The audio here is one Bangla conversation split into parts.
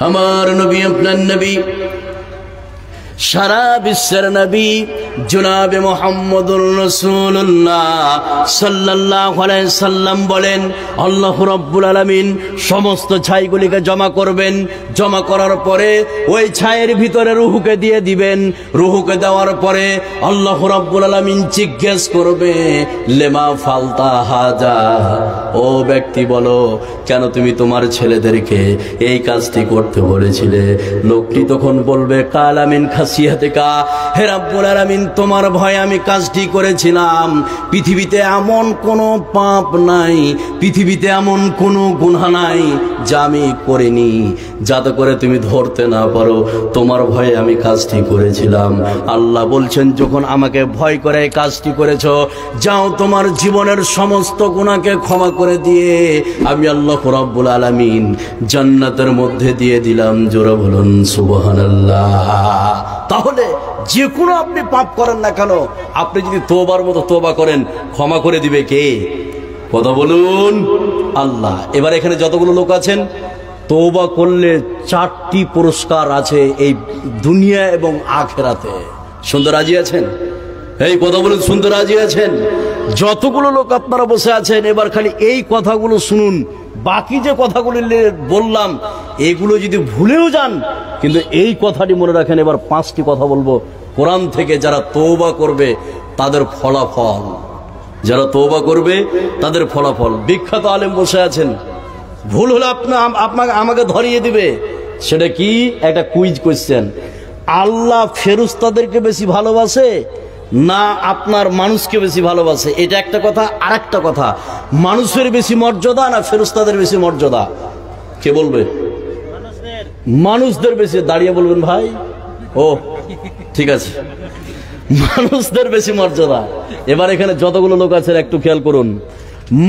আমার নবী আপনার নবী সারা বিশ্বের নবী জনাবে মুহাম্মদুর রাসূলুল্লাহ সাল্লাল্লাহু আলাইহি সাল্লাম বলেন আল্লাহ রাব্বুল আলামিন সমস্ত ছাইগুলিকে জমা করবেন, জমা করার পরে ওই ছায়ের ভিতরে রূহকে দিয়ে দিবেন। রূহকে দেওয়ার পরে আল্লাহ রাব্বুল আলামিন জিজ্ঞেস করবে লেমা ফালতা হাজা, ও ব্যক্তি বলো কেন তুমি তোমার ছেলেদেরকে এই কাজটি করতে বলেছিলে? লোকটি তখন বলবে কালামিন খাসিয়াতিকা, হে রাব্বুল আলামিন তোমার ভয়ে আমি কাজটি করেছিলাম। পৃথিবীতে এমন কোনো পাপ নাই, পৃথিবীতে এমন কোনো গুনাহ নাই যা আমি করিনি, যাতে করে তুমি ধরতে না পারো। তোমার ভয়ে আমি কাজটি করেছিলাম। আল্লাহ বলছেন যখন আমাকে ভয় করে এই কাজটি করেছো, যাও তোমার জীবনের সমস্ত গুনাহকে ক্ষমা করে দিয়ে আমি আল্লাহ রাব্বুল আলামিন জান্নাতের মধ্যে দিয়ে দিলাম। জোরে বলুন সুবহানাল্লাহ। তাহলে যে কোনো আপনি পাপ করেন না কেন, আপনি যদি তওবার মতো তওবা করেন, ক্ষমা করে দিবে কে? কথা বলুন আল্লাহ। এবার এখানে যতগুলো লোক আছেন, তওবা করলে 4টি পুরস্কার আছে এই দুনিয়া এবং আখিরাতে। শুনতে রাজি আছেন? এই কথা বলুন, শুনতে রাজি আছেন? যতগুলো লোক আপনারা বসে আছেন, এবার খালি এই কথাগুলো শুনুন। বাকি যে কথাগুলো বললাম এগুলো যদি ভুলেও যান, কিন্তু এই কথাটি মনে রাখেন। এবার 5টি কথা বলবো কোরআন থেকে। যারা তওবা করবে তাদের ফলাফল, যারা তওবা করবে তাদের ফলাফল। বিখ্যাত আলেম বসে আছেন, ভুল হলে আমাকে ধরিয়ে দিবে। সেটা কি? একটা কুইজ কোশ্চেন। আল্লাহ ফেরেশতাদেরকে বেশি ভালোবাসে না আপনার মানুষকে বেশি ভালোবাসে? এটা একটা কথা। আর একটা কথা, মানুষের বেশি মর্যাদা না ফেরেশতাদের বেশি মর্যাদা? কে বলবে? মানুষদের বেশি। দাঁড়িয়ে বলবেন ভাই। ও ঠিক আছে, মানুষদের বেশি মর্যাদা। এবার এখানে যতগুলো লোক আছে একটু খেয়াল করুন,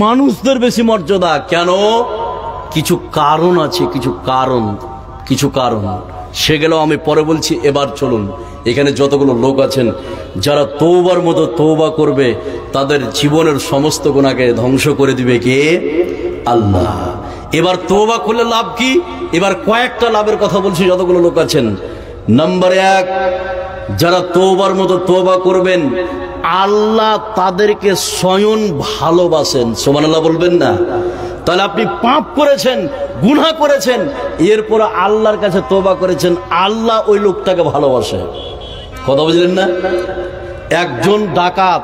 মানুষদের বেশি মর্যাদা কেন? কিছু কারণ আছে, কিছু কারণ সেগুলো আমি পরে বলছি। এবার চলুন, এখানে যতগুলো লোক আছেন যারা তওবার মতো তওবা করবে, তাদের জীবনের সমস্ত গুনাহকে ধ্বংস করে দিবে কে? আল্লাহ। এবার তওবা করলে লাভ কি? এবার কয়েকটা লাভের কথা বলছি। যতগুলো লোক আছেন, নাম্বার 1, যারা তওবার মতো তওবা করবেন, আল্লাহ তাদেরকে স্বয়ং ভালোবাসেন। সুবহানাল্লাহ বলবেন না? তাহলে আপনি পাপ করেছেন, গুনাহ করেছেন, এরপর আল্লাহর কাছে তওবা করেছেন, আল্লাহ ওই লোকটাকে ভালোবাসে। কথা বুঝলেন না? একজন ডাকাত,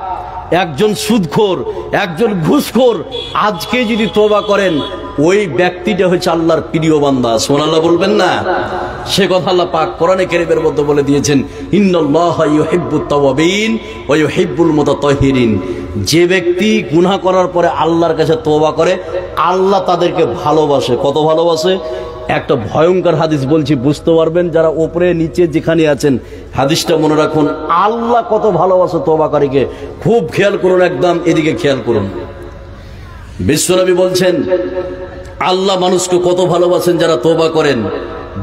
একজন সুদখোর, একজন ঘুষখোর আজকে যদি তওবা করেন, ওই ব্যক্তিটা হচ্ছে আল্লাহর প্রিয় বান্দা। সুবহানাল্লাহ বলবেন না? সে কথা আল্লাহ পাক কোরআনে কারীমের মধ্যে বলে দিয়েছেন, ইন্নাল্লাহা ইউহিব্বুত তাওয়াবিন ওয়া ইউহিব্বুল মুতাতাহহিরিন। যে ব্যক্তি গুনাহ করার পরে আল্লাহর কাছে তওবা করে, আল্লাহ তাদেরকে ভালোবাসে। কত ভালোবাসে? একটা ভয়ঙ্কর হাদিস বলছি, বুঝতে পারবেন যারা উপরে নিচে যেখানে আছেন। হাদিসটা মনে রাখুন, আল্লাহ কত ভালোবাসে তওবাকারীকে। খুব খেয়াল করুন, একদম এদিকে খেয়াল করুন। বিশ্বনবী বলছেন আল্লাহ মানুষকে কত ভালোবাসেন যারা তওবা করেন।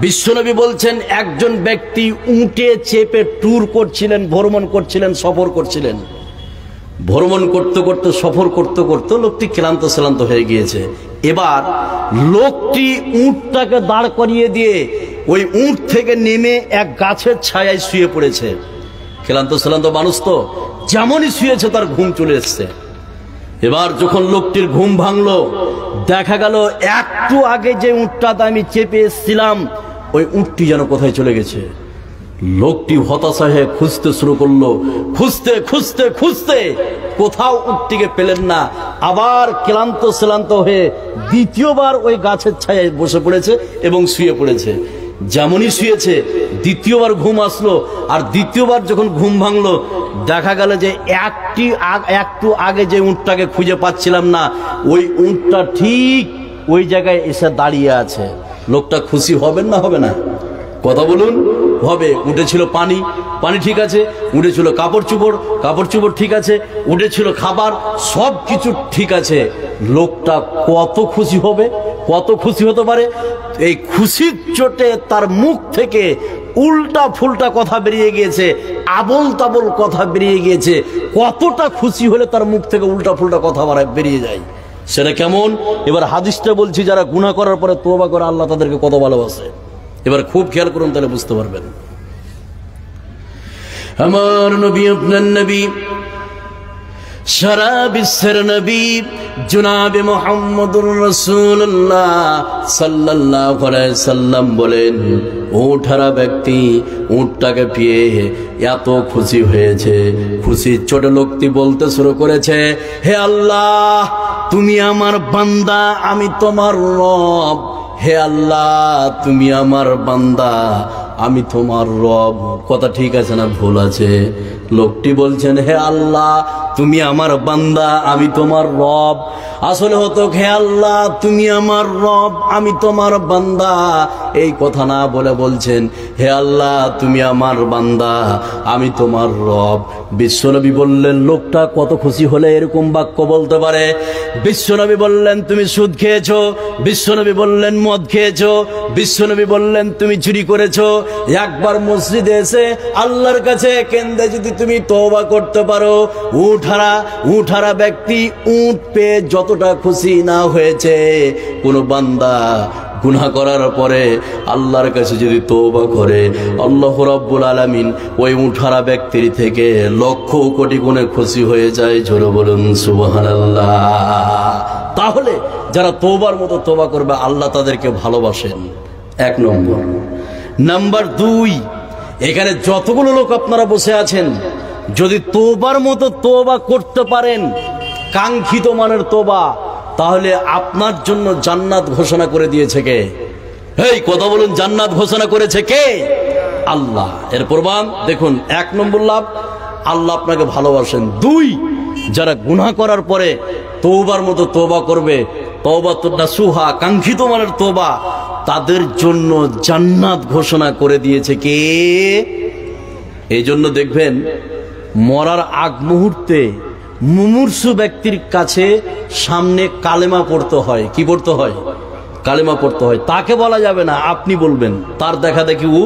বিশ্বনবী বলছেন একজন ব্যক্তি উটে চেপে ট্যুর করছিলেন, ভ্রমণ করছিলেন, সফর করছিলেন। ভ্রমণ করতে করতে, সফর করতে করতে লোকটি ক্লান্ত হয়ে গিয়েছে। এবার লোকটি উটটাকে দাঁড় করিয়ে দিয়ে ওই উট থেকে নেমে এক গাছের ছায়ায় শুয়ে পড়েছে। ক্লান্ত মানুষ তো যেমনই শুয়েছে তার ঘুম চলে এসছে। এবার যখন লোকটির ঘুম ভাঙলো, দেখা গেল একটু আগে যে উটটাতে আমি চেপে এসেছিলাম, ওই উটটি যেন কোথায় চলে গেছে। লোকটি হতাশা হয়ে খুঁজতে শুরু করলো। খুঁজতে কোথাও উটটিকে পেলেন না। আবার ক্লান্ত হয়ে দ্বিতীয়বার ওই গাছের ছায়ায় বসে পড়েছে এবং শুয়ে পড়েছে। যেমনই শুয়েছে দ্বিতীয়বার ঘুম আসলো, আর দ্বিতীয়বার যখন ঘুম ভাঙলো, দেখা গেল যে একটু আগে যে উটটাকে খুঁজে পাচ্ছিলাম না, ওই উটটা ঠিক ওই জায়গায় এসে দাঁড়িয়ে আছে। লোকটা খুশি হবেন না হবে না? কথা বলুন। হবে। উঠেছিল পানি ঠিক আছে, উঠেছিল কাপড় চোপড় ঠিক আছে, উঠেছিল খাবার, সব কিছু ঠিক আছে। লোকটা কত খুশি হবে, কত খুশি হতে পারে? এই খুশির চোটে তার মুখ থেকে উল্টা ফুলটা কথা বেরিয়ে গিয়েছে, আবল তাবল কথা বেরিয়ে গিয়েছে। কতটা খুশি হলে তার মুখ থেকে উল্টা ফুলটা কথা বেরিয়ে যায়, সেটা কেমন? এবার হাদিসটা বলছি, যারা গুনাহ করার পরে তওবা করে আল্লাহ তাদেরকে কত ভালোবাসে। এবার খুব খেয়াল করুন, তাহলে বুঝতে পারবেন। আমার নবী, আপনার নবী, সারা বিশ্বের নবী জনাবে মুহাম্মদুর রাসূলুল্লাহ সাল্লাল্লাহু আলাইহি সাল্লাম বলেন, উঠারা ব্যক্তি উটটাকে পেয়ে এত খুশি হয়েছে, খুশির চোটে লোকটি বলতে শুরু করেছে, হে আল্লাহ, তুমি আমার বান্দা, আমি তোমার রব। হে আল্লাহ, তুমি আমার বান্দা, আমি তোমার রব। কথা ঠিক আছে না ভুল আছে? লোকটি বলছেন, হে আল্লাহ, তুমি আমার বান্দা, আমি তোমার রব। আসলে হতো, হে আল্লাহ, তুমি আমার রব, আমি তোমার বান্দা। এই কথা না বলে বলছেন, হে আল্লাহ, তুমি আমার বান্দা, আমি তোমার রব। বিশ্বনবী বললেন, লোকটা কত খুশি হলে এরকম বাক্য বলতে পারে? বিশ্বনবী বললেন, তুমি সুদ খেয়েছো। বিশ্বনবী বললেন, মদ খেয়েছো। বিশ্বনবী বললেন, তুমি চুরি করেছো। একবার মসজিদে এসে আল্লাহর কাছে কেন্দে যদি তুমি তওবা করতে পারো, উঠারা ব্যক্তি উট পেয়ে যতটা খুশি না হয়েছে, কোন বান্দা গুনাহ করার পরে আল্লাহর কাছে যদি তওবা করে, আল্লাহ রাব্বুল আলামিন ওই উঠারা ব্যক্তির থেকে লক্ষ কোটি গুণে খুশি হয়ে যায়। জোরে বলুন সুবহানাল্লাহ। তাহলে যারা তওবার মতো তওবা করবে, আল্লাহ তাদেরকে ভালোবাসেন, এক নম্বর। নাম্বার 2, এখানে যতগুলো লোক আপনারা বসে আছেন, যদি তওবার মতো তওবা করতে পারেন, কাঙ্ক্ষিত মানের তওবা, তাহলে আপনার জন্য জান্নাত ঘোষণা করে দিয়েছে কে? এই কথা বলুন, জান্নাত ঘোষণা করেছে কে? আল্লাহ। এর প্রমাণ দেখুন, 1 নম্বর লাভ, আল্লাহ আপনাকে ভালোবাসেন। 2, যারা গুনাহ করার পরে তওবার মতো তওবা করবে, তওবাতুন নাসুহা, কাঙ্ক্ষিত মানের তওবা, তাদের জন্য জান্নাত ঘোষণা করে দিয়েছে কে? এই জন্য দেখবেন, মরার আগ মুহূর্তে মুমূর্ষু ব্যক্তির কাছে সামনে কালেমা পড়তে হয়। কি পড়তে হয়? কালেমা পড়তে হয়। তাকে বলা যাবে না, আপনি বলবেন, তার দেখা দেখি ও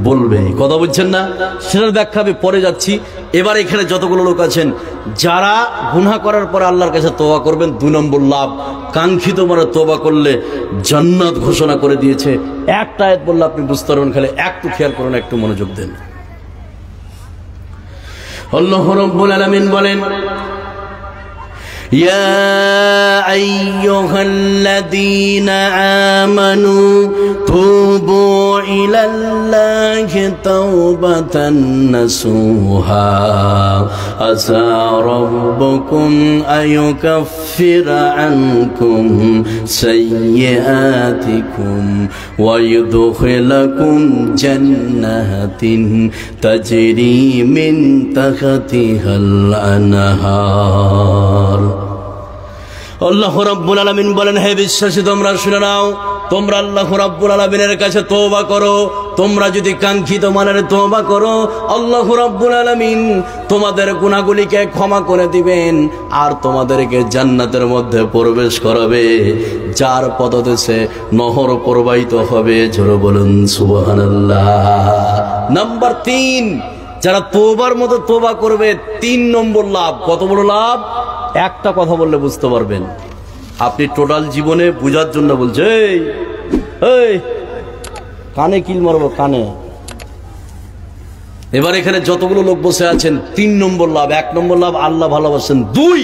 বলবে। কথা বলছেন না? সেটার ব্যাখ্যা আমি পরে যাচ্ছি। এবার এখানে যতগুলো লোক আছেন, যারা গুনাহ করার পরে আল্লাহর কাছে তওবা করবেন, 2 নম্বর লাভ, কাঙ্ক্ষিত মানে তওবা করলে জান্নাত ঘোষণা করে দিয়েছে। একটা আয়াত বললে আপনি বুঝতে পারবেন, খালি একটু খেয়াল করুন, একটু মনোযোগ দেন। আল্লাহ রাব্বুল আলামিন বলেন, ইয়া আইয়ুহাল্লাযীনা আমানু তুবু ইলাল্লাহি তাওবাতান নাসুহা আসা রাব্বুকুম আইয়ুকাফফিরা আনকুম সাইয়্যাতিকুম ওয়া ইউদখিলাকুম জান্নাতিন তাজরি মিন তাহতিহাল আনহার। আল্লাহ রাব্বুল আলামিন বলেন, হে বিশ্বাসী, তোমরা শুনে নাও, তোমরা আল্লাহ রাব্বুল আলামিনের কাছে তওবা করো। তোমরা যদি কাঙ্ক্ষিত মানের তওবা করো, আল্লাহ রাব্বুল আলামিন তোমাদের গুনাহগুলিকে ক্ষমা করে দিবেন আর তোমাদেরকে জান্নাতের মধ্যে প্রবেশ করাবে, যার পদদেশে নহর প্রবাহিত হবে। জোরে বলুন সুবহানাল্লাহ। নাম্বার 3, যারা তওবার মতো তওবা করবে, 3 নম্বর লাভ। কত বড় লাভ? একটা কথা বললে বুঝতে পারবেন। আপনি টোটাল জীবনে বুঝার জন্য বলছে, এই কানে কিল মারবো, কানে। এবার এখানে যতগুলো লোক বসে আছেন, 3 নম্বর লাভ। 1 নম্বর লাভ, আল্লাহ ভালোবাসেন। 2,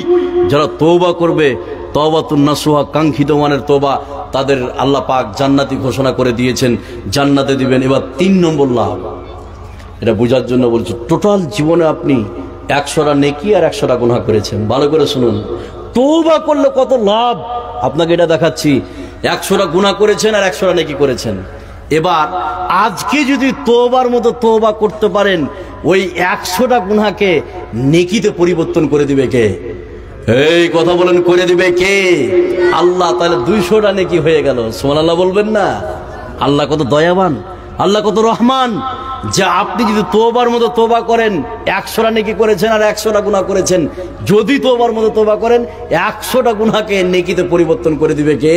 যারা তওবা করবে, তওবাতুন নাসুহা, কাঙ্ক্ষিত মানের তওবা, তাদের আল্লাহ পাক জান্নাতি ঘোষণা করে দিয়েছেন, জান্নাতে দিবেন। এবার 3 নম্বর লাভ, এটা বোঝার জন্য বলছি। টোটাল জীবনে আপনি 100টা নেকি আর 100টা গুনাহ করেছেন। ভালো করে শুনুন, তওবা করলে কত লাভ আপনাকে এটা দেখাচ্ছি। 100টা গুনাহ করেছেন আর 100টা নেকি করেছেন। এবার আজকে যদি তওবার মতো তওবা করতে পারেন, ওই 100টা গুনাহকে নেকিতে পরিবর্তন করে দিবে কে? এই কথা বলেন, করে দিবে কে? আল্লাহ। তাহলে 200টা নেকি হয়ে গেল। সুবহানাল্লাহ বলবেন না? আল্লাহ কত দয়াবান, আল্লাহ কত রহমান, যে আপনি যদি তওবার মতো তওবা করেন, 100টা নেকি করেছেন আর 100টা গুনাহ করেছেন, যদি তওবার মতো তওবা করেন, 100টা গুনাহকে নেকিতে পরিবর্তন করে দিবে কে?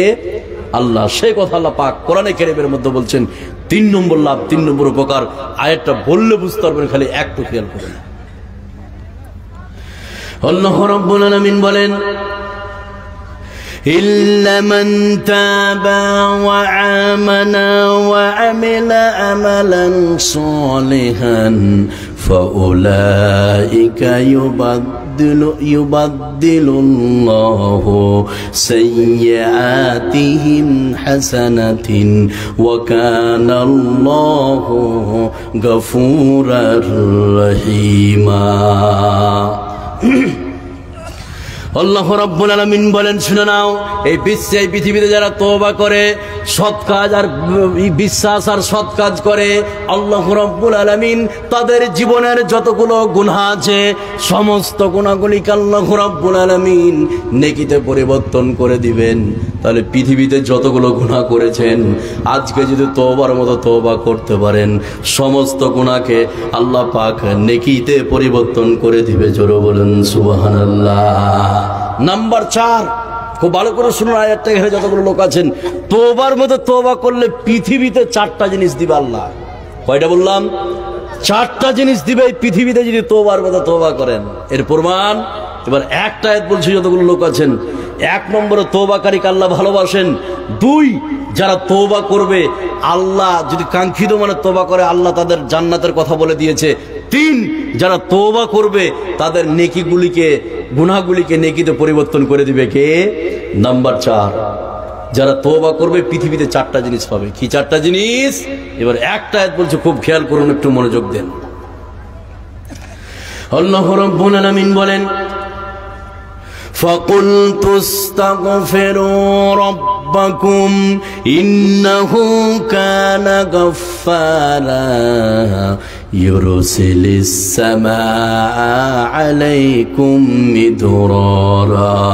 আল্লাহ। সেই কথা আল্লাহ পাক কোরআনে কারীমের মধ্যে বলছেন। 3 নম্বর লাভ, 3 নম্বর উপকার। আয়াতটা বললে বুঝতে পারবেন, খালি একটু খেয়াল করুন। আল্লাহ রাব্বুল আলামিন বলেন, إلا من تاب وآمن وعمل عملا صالحا فأولئك يبدل الله سيئاتهم حسنات وكان الله غفورا رحيما আল্লাহ রাব্বুল আলামিন বলেন, শুনে নাও, এই বিশ্বে এই পৃথিবীতে যারা তওবা করে, সৎ কাজ আর বিশ্বাস আর সৎ কাজ করে, আল্লাহ রাব্বুল আলামিন তাদের জীবনের যতগুলো গুনাহ আছে সমস্ত গুনাহগুলিকে আল্লাহ রাব্বুল আলামিন নেকিতে পরিবর্তন করে দিবেন। তাহলে পৃথিবীতে যতগুলো গুনাহ করেছেন আজকে যদি তওবার মতো তওবা করতে পারেন, সমস্ত গুনাহকে আল্লাহ পাক নেকিতে পরিবর্তন করে দিবে। জোরে বলুন সুবহানাল্লাহ। নাম্বার 4, খুব ভালো করে শুনুন আয়াতটা, এখানে যতগুলো লোক আছেন তওবার মতো তওবা করলে পৃথিবীতে 4টা জিনিস দিবে আল্লাহ। কয়টা বললাম? 4টা জিনিস দিবে এই পৃথিবীতে যদি তওবার মতো তওবা করেন। এর প্রমাণ এবার একটা আয়াত বলছি, যতগুলো লোক আছেন 1 নম্বরে তওবাকারীকে আল্লাহ ভালোবাসেন। 2, যারা তওবা করবে আল্লাহ যদি কাঙ্ক্ষিত মানে তওবা করে আল্লাহ তাদের জান্নাতের কথা বলে দিয়েছে। 3, যারা তওবা করবে তাদের নেকিগুলিকে গুনাহগুলিকে নেকিতে পরিবর্তন করে দিবে কে? নাম্বার 4, যারা তওবা করবে পৃথিবীতে 4টা জিনিস পাবে। কি 4টা জিনিস? এবার একটা আয়াত বলছে, খুব খেয়াল করুন, একটু মনোযোগ দেন। আল্লাহ রাব্বুল আলামিন বলেন, فَقُلْتُ اسْتَغْفِرُوا رَبَّكُمْ إِنَّهُ كَانَ غَفَّارًا يُرْسِلِ السَّمَاءَ عَلَيْكُمْ مِدْرَارًا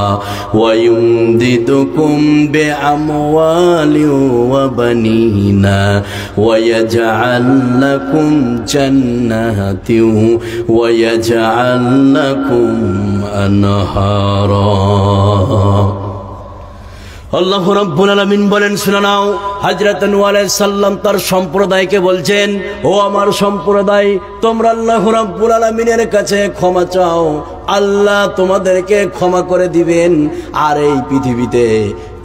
وَيُمْدِدْكُمْ بِأَمْوَالٍ وَبَنِينَ وَيَجْعَلْ لَكُمْ جَنَّاتٍ وَيَجْعَلْ لَكُمْ أَنْهَارًا। আল্লাহ রাব্বুল আলামিন বলেন, শুনে নাও, হযরত নূহ আলাইহিস সালাম তার সম্প্রদায়কে বলছেন, ও আমার সম্প্রদায়, তোমরা আল্লাহ রাব্বুল আলামিনের কাছে ক্ষমা চাও, আল্লাহ তোমাদেরকে ক্ষমা করে দিবেন। আর এই পৃথিবীতে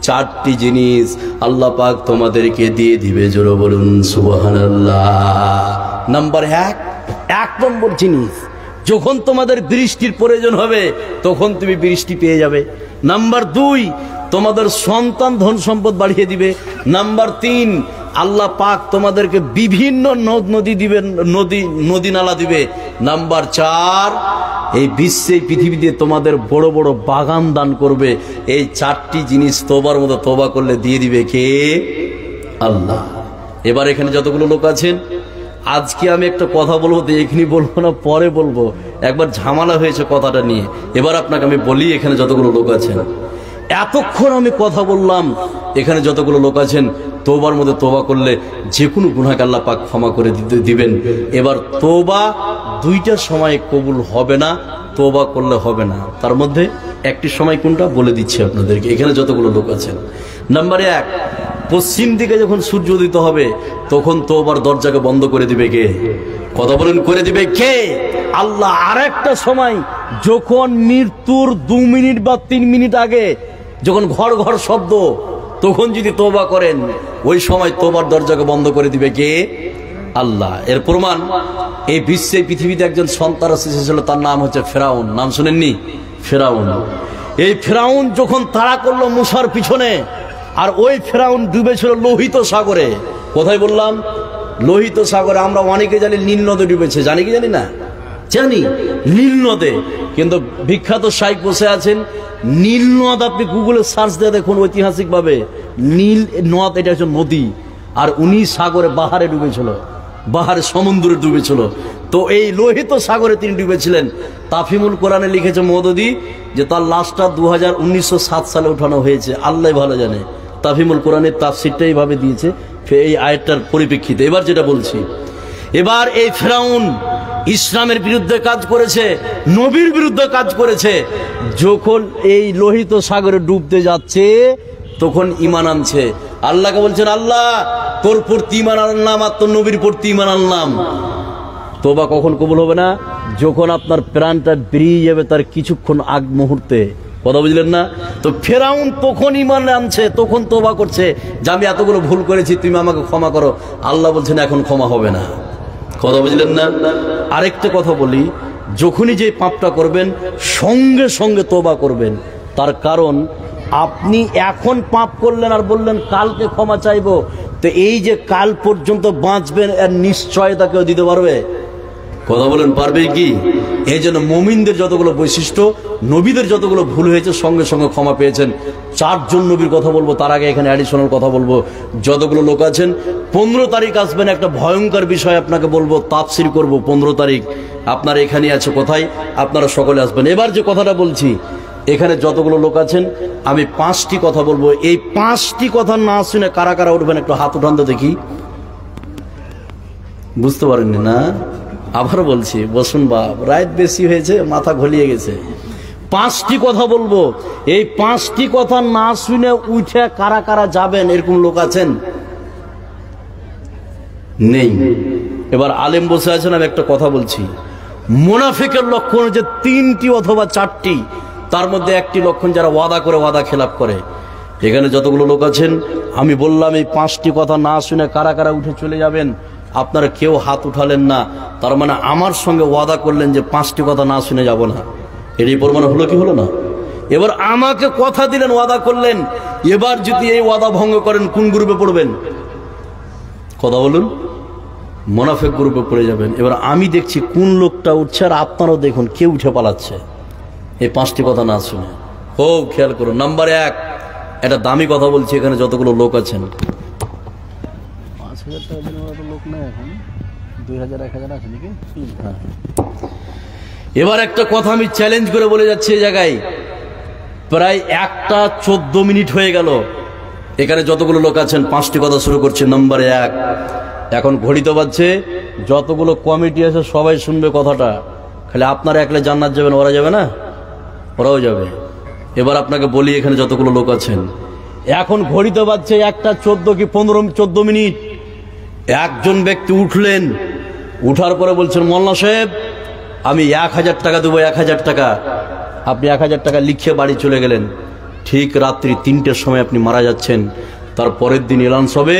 4টি জিনিস আল্লাহ পাক তোমাদেরকে দিয়ে দিবে। জোরে বলুন সুবহানাল্লাহ। নাম্বার 1 নম্বর জিনিস, যখন তোমাদের বৃষ্টির প্রয়োজন হবে তখন তুমি বৃষ্টি পেয়ে যাবে। নাম্বার 2, তোমাদের সন্তান ধন সম্পদ বাড়িয়ে দিবে। নাম্বার 3, আল্লাহ পাক তোমাদেরকে বিভিন্ন নদ নদী দিবেন, নদী নালা দিবে। নাম্বার 4, এই বিশ্বে পৃথিবীতে তোমাদের বড় বড় বাগান দান করবে। এই 4টি জিনিস তওবার মতো তওবা করলে দিয়ে দিবে কে? আল্লাহ। এবার এখানে যতগুলো লোক আছেন, আজকে আমি একটা কথা বলবো, এখানে বলবো না, পরে বলবো। একবার ঝামেলা হয়েছে কথাটা নিয়ে। এবার আপনাকে আমি বলি, এখানে যতগুলো লোক আছেন, এতক্ষণ আমি কথা বললাম, এখানে যতগুলো লোক আছেন তওবার মধ্যে তওবা করলে যে কোনো গুনাহকে আল্লাহ পাক ক্ষমা করে দিবেন। এবার তওবা 2টা সময় কবুল হবে না, তওবা করলে হবে না। তার মধ্যে একটি সময় কোনটা বলে দিচ্ছি আপনাদেরকে। এখানে যতগুলো লোক আছেন, নাম্বার 1, পশ্চিম দিকে যখন সূর্য উদিত হবে তখন তওবার দরজাকে বন্ধ করে দিবে কে? কথা বলেন, করে দিবে কে? আল্লাহ। আর একটা সময়, যখন মৃত্যুর 2 মিনিট বা 3 মিনিট আগে যখন ঘর ঘর শব্দ, তখন যদি তওবা করেন ওই সময় তওবার দরজাকে বন্ধ করে দিবে কে? আল্লাহ। এর প্রমাণ, এই বিশ্বে পৃথিবীতে একজন সন্ত্রাস এসেছিল, তার নাম হচ্ছে ফেরাউন। নাম শুনেননি? ফেরাউন। এই ফেরাউন যখন তাড়া করলো মুসার পিছনে, আর ওই ফেরাউন ডুবেছিল লোহিত সাগরে। কোথায় বললাম? লোহিত সাগরে। আমরা অনেকে জানি নীল নদে ডুবেছে, জানি কি জানি না? জানি, নীল নদে। কিন্তু বিখ্যাত শাইখ বসে আছেন, নীল নদ আপনি গুগলে সার্চ দিয়ে দেখুন, ঐতিহাসিক ভাবে নীল নদ এটা হচ্ছে নদী, আর উনি সাগরে বাহারে ডুবেছিল, বাহারে সমুদ্রে ডুবেছিল। তো এই লোহিত সাগরে তিনি ডুবেছিলেন। তাফিমুল কোরআনে লিখেছে মওদুদি যে তার লাশটা 1907 সালে উঠানো হয়েছে, আল্লাহ ভালো জানে। তাফিমুল কোরআনের তাফসীরটা এইভাবে দিয়েছে এই আয়াতটার পরিপ্রেক্ষিতে। এবার যেটা বলছি, এবার এই ফেরাউন ইসলামের বিরুদ্ধে কাজ করেছে, নবীর বিরুদ্ধে কাজ করেছে। যখন এই লোহিত সাগরে ডুবতে যাচ্ছে তখন ঈমান আনছে। আল্লাহকে বলছেন, আল্লাহ তোর প্রতি ঈমান আনলাম আর তোর নবীর প্রতি ঈমান আনলাম। তওবা কখন কবুল হবে না? যখন আপনার প্রাণটা বেরিয়ে যাবে তার কিছুক্ষণ আগ মুহূর্তে কথা বুঝলেন না? তো ফেরাউন তখন ঈমান আনছে, তখন তওবা করছে যে আমি এতগুলো ভুল করেছি, তুমি আমাকে ক্ষমা করো। আল্লাহ বলছেন এখন ক্ষমা হবে না। কথা বুঝলেন না? আরেকটা কথা বলি, যখনই যে পাপটা করবেন সঙ্গে সঙ্গে তওবা করবেন। তার কারণ আপনি এখন পাপ করলেন আর বললেন কালকে ক্ষমা চাইবো, তো এই যে কাল পর্যন্ত বাঁচবেন এর নিশ্চয়তা কেউ দিতে পারবে? কথা বলেন, পারবে কি? এই জন্য মুমিনদের যতগুলো বৈশিষ্ট্য, নবীদের যতগুলো ভুল হয়েছে সঙ্গে সঙ্গে ক্ষমা পেয়েছেন। 4 জন নবীর কথা বলবো, তার আগে এখানে অ্যাডিশনাল কথা বলবো। যতগুলো লোক আছেন 15 তারিখ আসবেন, একটা ভয়ঙ্কর বিষয় আপনাকে বলবো, তাফসীর করব 15 তারিখ। আপনার এখানে আছে, কোথায়? আপনারা সকলে আসবেন। এবার যে কথাটা বলছি, এখানে যতগুলো লোক আছেন আমি 5টি কথা বলবো। এই 5টি কথা না শুনে কারা কারা উঠবেন একটু হাত উঠান তো দেখি। বুঝতে পারেননি না? আবার বলছি, বসুন বাপ, রাত বেশি হয়েছে, মাথা ঘলিয়ে গেছে। 5টি কথা বলবো, এই 5টি কথা না শুনে উঠে কারা কারা যাবেন এরকম লোক আছেন? নেই। এবার আলেম বসে আছেন, আমি একটা কথা বলছি, মুনাফিকের লক্ষণ যে 3টি অথবা 4টি, তার মধ্যে একটি লক্ষণ যারা ওয়াদা করে ওয়াদা খেলাপ করে। এখানে যতগুলো লোক আছেন আমি বললাম এই 5টি কথা না শুনে কারা কারা উঠে চলে যাবেন। আপনারা কেউ হাত উঠালেন না, তার মানে আমার সঙ্গে ওয়াদা করলেন যে 5টি কথা না শুনে যাব না। এটাই প্রমাণ হলো কি হলো না? এবার আমাকে কথা দিলেন, ওয়াদা করলেন, এবার যদি এই ওয়াদা ভঙ্গ করেন কোন গ্রুপে পড়বেন? কথা বলুন, মুনাফিক গ্রুপে পড়ে যাবেন। এবার আমি দেখছি কোন লোকটা উঠছে, আর আপনারাও দেখুন কে উঠে পালাচ্ছে এই 5টি কথা না শুনে। খুব খেয়াল করুন। নাম্বার 1, একটা দামি কথা বলছি, এখানে যতগুলো লোক আছেন 5,000 টাকা বিনিময়ে লোক নেই, এখন 2,000 1,000 আছে নাকি? হ্যাঁ। এবার একটা কথা আমি চ্যালেঞ্জ করে বলে যাচ্ছি, এই জায়গায় প্রায় 1টা 14 মিনিট হয়ে গেল। এখানে যতগুলো লোক আছেন 5টি কথা শুরু করছে। নাম্বার 1, এখন ঘড়িতে বাজছে, যতগুলো কমিটি আছে সবাই শুনবে কথাটা। খালি আপনারা একলা জান্নাত যাবেন, ওরা যাবে না? ওরাও যাবে। এবার আপনাকে বলি, এখানে যতগুলো লোক আছেন এখন ঘড়িতে বাজছে 1টা 14 কি 14 মিনিট। একজন ব্যক্তি উঠলেন, উঠার পরে বলছেন মোল্লা সাহেব আমি 1,000 টাকা দেবো, 1,000 টাকা। আপনি 1,000 টাকা লিখে বাড়ি চলে গেলেন। ঠিক রাত্রি 3টের সময় আপনি মারা যাচ্ছেন। তার পরের দিন এলান হবে